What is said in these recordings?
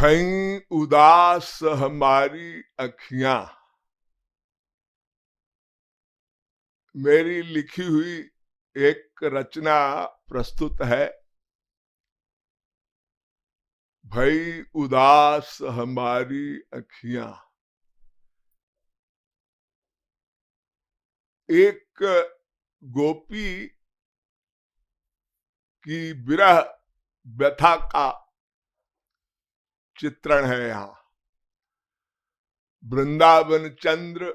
भई उदास हमारी अखियां। मेरी लिखी हुई एक रचना प्रस्तुत है। भई उदास हमारी अखियां। एक गोपी की विरह व्यथा का चित्रण है यहाँ। वृंदावन चंद्र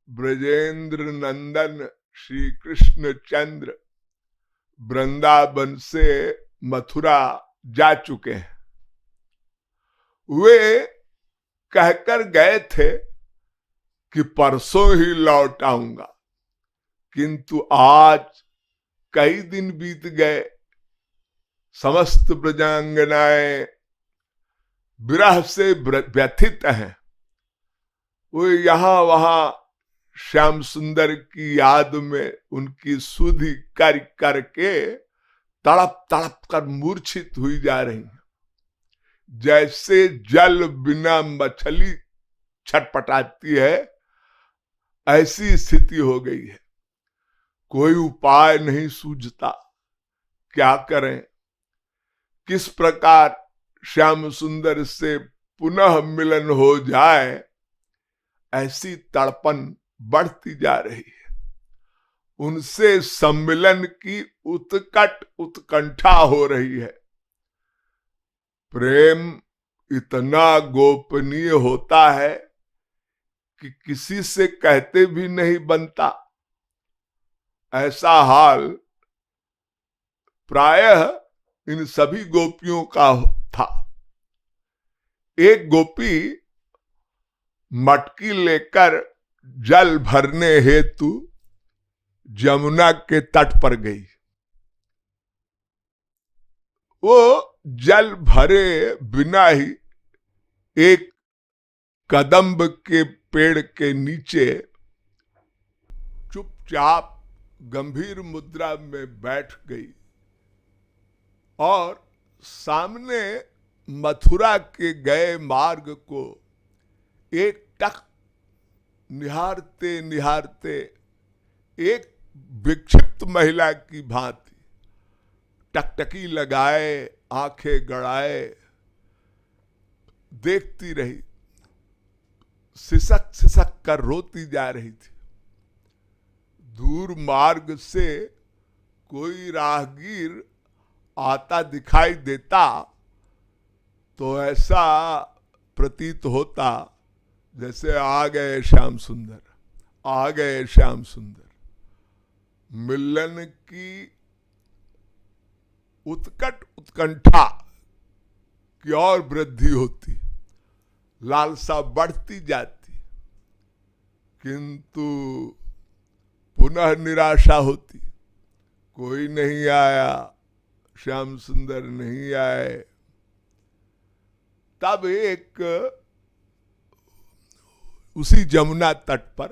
ब्रजेंद्र नंदन श्री कृष्ण चंद्र वृंदावन से मथुरा जा चुके हैं। वे कहकर गए थे कि परसों ही लौट आऊंगा, किंतु आज कई दिन बीत गए। समस्त ब्रजांगनाएं विरह से व्यथित हैं। वो यहाँ वहां श्याम सुंदर की याद में उनकी सुधि कर करके तड़प तड़प कर मूर्छित हुई जा रही हैं। जैसे जल बिना मछली छटपटाती है, ऐसी स्थिति हो गई है। कोई उपाय नहीं सूझता, क्या करें, किस प्रकार श्याम सुंदर से पुनः मिलन हो जाए। ऐसी तड़पन बढ़ती जा रही है। उनसे सम्मिलन की उत्कट उत्कंठा हो रही है। प्रेम इतना गोपनीय होता है कि किसी से कहते भी नहीं बनता। ऐसा हाल प्रायः इन सभी गोपियों का था। एक गोपी मटकी लेकर जल भरने हेतु जमुना के तट पर गई। वो जल भरे बिना ही एक कदम्ब के पेड़ के नीचे चुपचाप गंभीर मुद्रा में बैठ गई और सामने मथुरा के गए मार्ग को एक टक निहारते निहारते एक विक्षिप्त महिला की भांति टकटकी लगाए आंखें गड़ाए देखती रही। सिसक सिसक कर रोती जा रही थी। दूर मार्ग से कोई राहगीर आता दिखाई देता तो ऐसा प्रतीत होता जैसे आ गए श्याम सुंदर, आ गए श्याम सुंदर। मिलन की उत्कट उत्कंठा की और वृद्धि होती, लालसा बढ़ती जाती, किंतु पुनः निराशा होती। कोई नहीं आया, श्याम सुंदर नहीं आए। तब एक उसी जमुना तट पर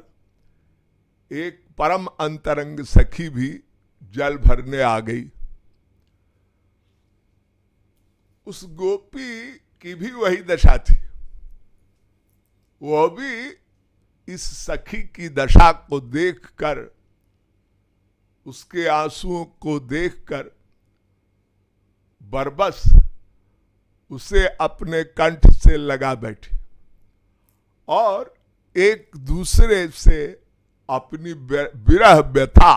एक परम अंतरंग सखी भी जल भरने आ गई। उस गोपी की भी वही दशा थी। वो भी इस सखी की दशा को देखकर, उसके आंसुओं को देखकर बरबस उसे अपने कंठ से लगा बैठी और एक दूसरे से अपनी विरह व्यथा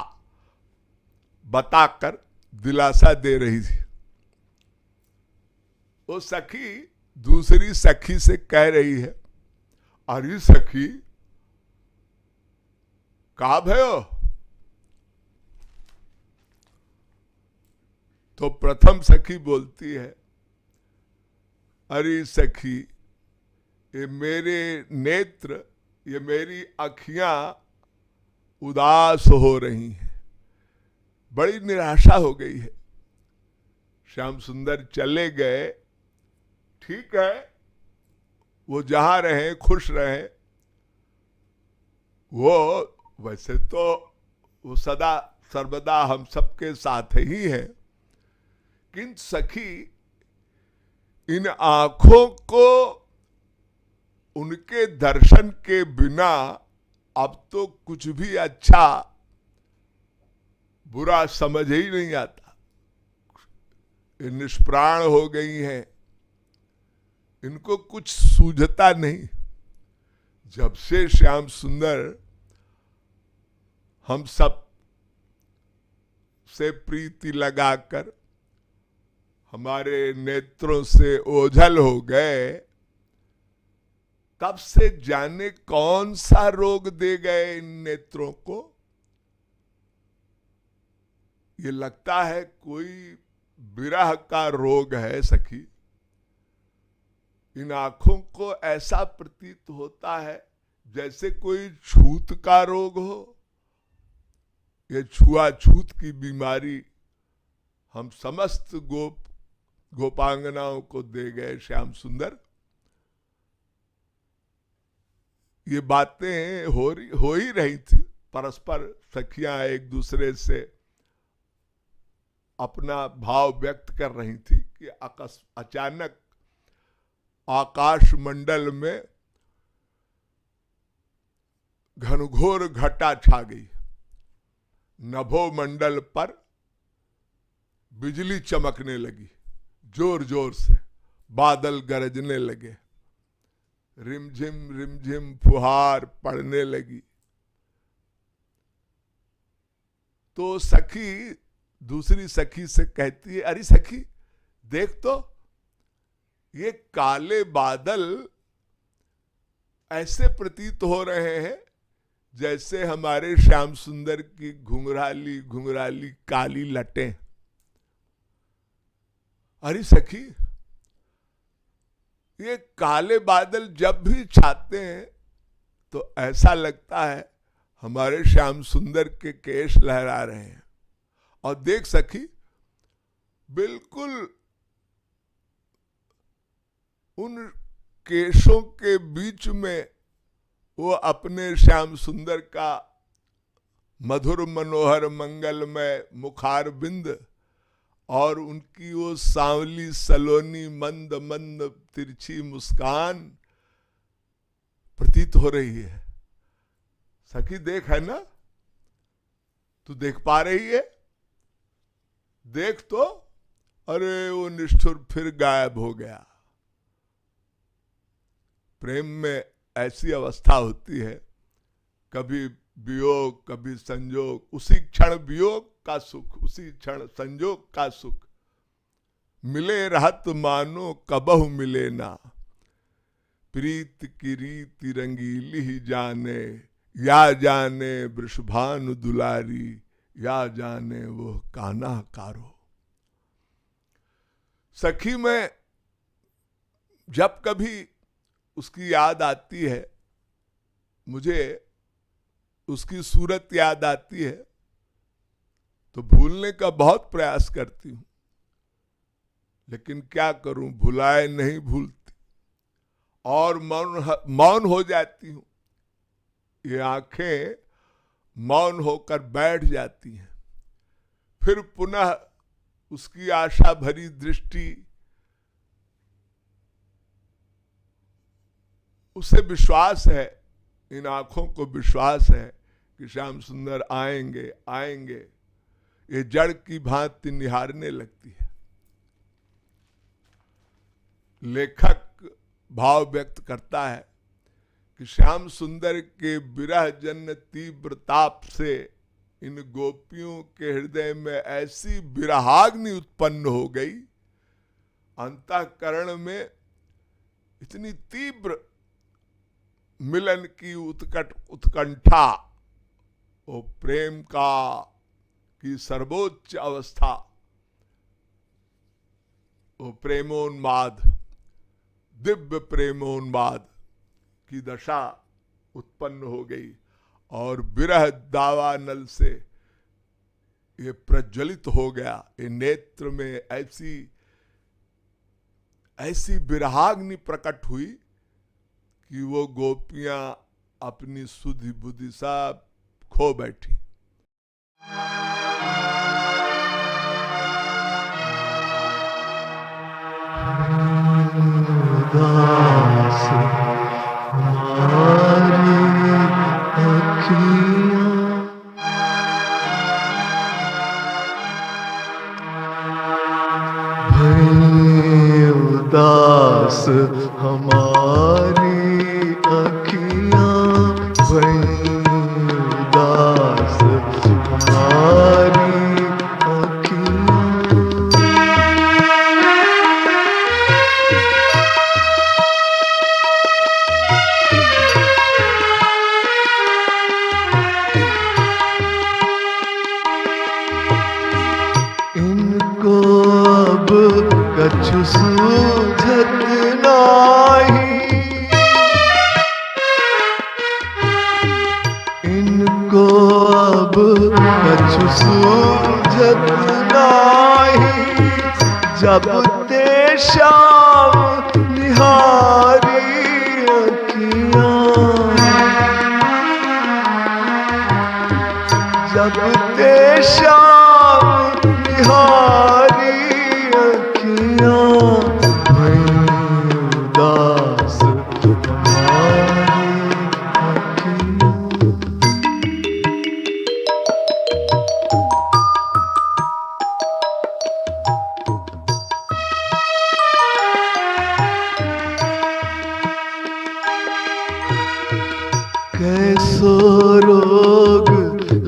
बताकर दिलासा दे रही थी। वो सखी दूसरी सखी से कह रही है, अरे सखी का भयो? तो प्रथम सखी बोलती है, अरे सखी, ये मेरे नेत्र, ये मेरी अखियां उदास हो रही हैं, बड़ी निराशा हो गई है। श्याम सुंदर चले गए, ठीक है, वो जहां रहे खुश रहे। वो वैसे तो वो सदा सर्वदा हम सबके साथ ही है, किंतु सखी इन आंखों को उनके दर्शन के बिना अब तो कुछ भी अच्छा बुरा समझ ही नहीं आता। ये निष्प्राण हो गई हैं, इनको कुछ सूझता नहीं। जब से श्याम सुंदर हम सब से प्रीति लगाकर हमारे नेत्रों से ओझल हो गए, तब से जाने कौन सा रोग दे गए इन नेत्रों को। ये लगता है कोई विरह का रोग है सखी। इन आंखों को ऐसा प्रतीत होता है जैसे कोई छूत का रोग हो। ये छुआछूत की बीमारी हम समस्त गोपांगनाओं को दे गए श्याम सुंदर। ये बातें हो ही रही थी, परस्पर सखियां एक दूसरे से अपना भाव व्यक्त कर रही थी कि अचानक आकाश मंडल में घनघोर घटा छा गई। नभो मंडल पर बिजली चमकने लगी, जोर जोर से बादल गरजने लगे, रिमझिम फुहार पड़ने लगी। तो सखी दूसरी सखी से कहती है, अरे सखी देख तो, ये काले बादल ऐसे प्रतीत हो रहे हैं जैसे हमारे श्याम सुंदर की घुंघराली घुंघराली काली लटें। अरे सखी, ये काले बादल जब भी छाते हैं तो ऐसा लगता है हमारे श्याम सुंदर के केश लहरा रहे हैं। और देख सखी, बिल्कुल उन केशों के बीच में वो अपने श्याम सुंदर का मधुर मनोहर मंगलमय मुखार बिंद और उनकी वो सांवली सलोनी मंद मंद तिरछी मुस्कान प्रतीत हो रही है। सखी देख, है ना, तू देख पा रही है? देख तो, अरे वो निष्ठुर फिर गायब हो गया। प्रेम में ऐसी अवस्था होती है, कभी वियोग कभी संयोग, उसी क्षण वियोग का सुख, उसी क्षण संयोग का सुख। मिले रहत मानो कबहु मिले ना, प्रीत की रीति रंगीली ही जाने, या जाने वृषभानु दुलारी, या जाने वो कान्हा कारो। सखी में जब कभी उसकी याद आती है, मुझे उसकी सूरत याद आती है, तो भूलने का बहुत प्रयास करती हूं, लेकिन क्या करूं, भुलाए नहीं भूलती और मौन हो जाती हूं। ये आंखें मौन होकर बैठ जाती हैं। फिर पुनः उसकी आशा भरी दृष्टि, उसे विश्वास है, इन आंखों को विश्वास है कि श्याम सुंदर आएंगे आएंगे। ये जड़ की भांति निहारने लगती है। लेखक भाव व्यक्त करता है कि श्याम सुंदर के विरह जन्य तीव्र ताप से इन गोपियों के हृदय में ऐसी विरहाग्नि उत्पन्न हो गई, अंतःकरण में इतनी तीव्र मिलन की उत्कंठा, वो प्रेम की सर्वोच्च अवस्था, वो प्रेमोन्माद, दिव्य प्रेमोन्माद की दशा उत्पन्न हो गई और विरह दावानल से ये प्रज्वलित हो गया। ये नेत्र में ऐसी विरहाग्नि प्रकट हुई कि वो गोपियां अपनी सुधि बुद्धि सब खो बैठी। दास हमारी अखियाँ भई उदास हमारी अखियाँ। इनको अब कछु सूझत नाही, इनको अब कछु सूझत नाही। जब ते श्याम निहारी अखियाँ, जब ते श्याम निहारी अखियाँ भई उदास हमारी अखियाँ। कैसो रोग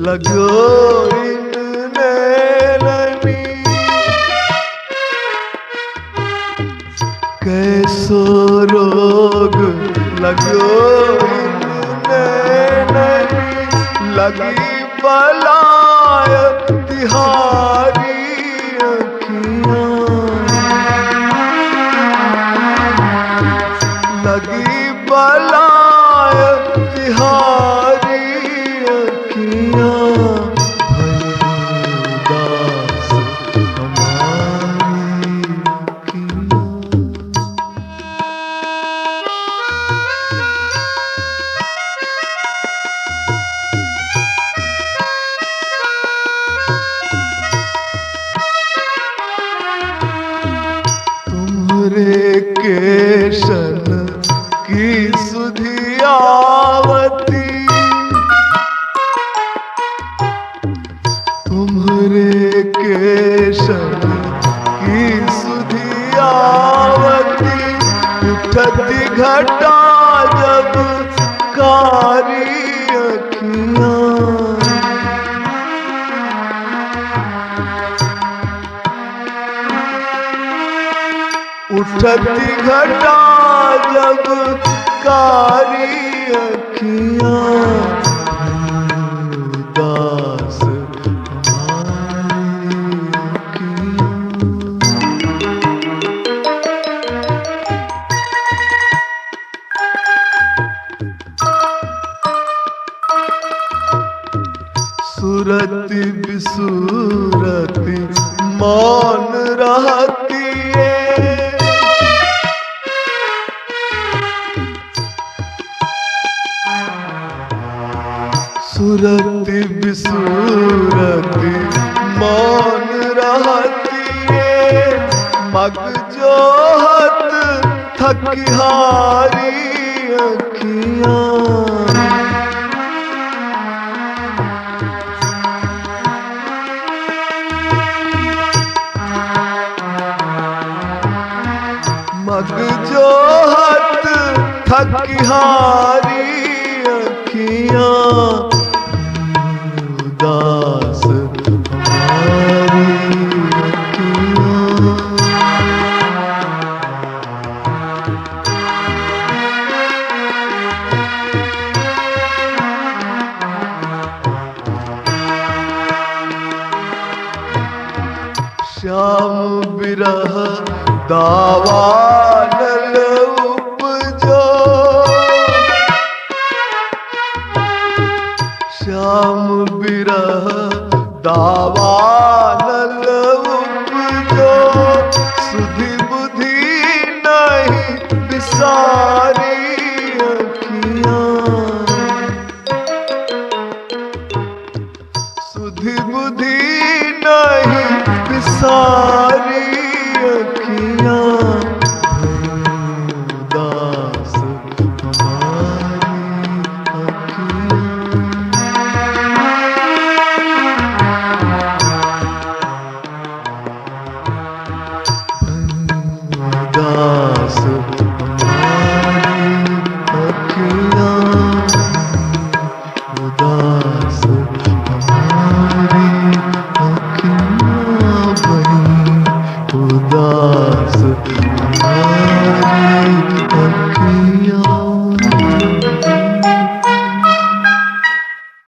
लगो इन नैननी, कैसो रोग लगो इन नैननी। लगी बलाय तिहारी अखियाँ, लगी बलाय तिहारी अखियाँ भई उदास हमारी अखियाँ। तुम्हरे केशन की सुधियावती, तुम्हरे केशन की सुधियावती। उठती घटा जब कारी अखियाँ, उठती घटा जब कारी अखियाँ उदास हमारी अखियाँ। सुरति बिसुरति मौन रहती है, सुरति बिसुरति मौन रहती है। मग जोहत थकिहारी अखियाँ, मग जोहत थकिहारी अखियाँ उदास हमारी अखियाँ। श्याम बिरह दावानल उपजो, श्याम बिरह दावा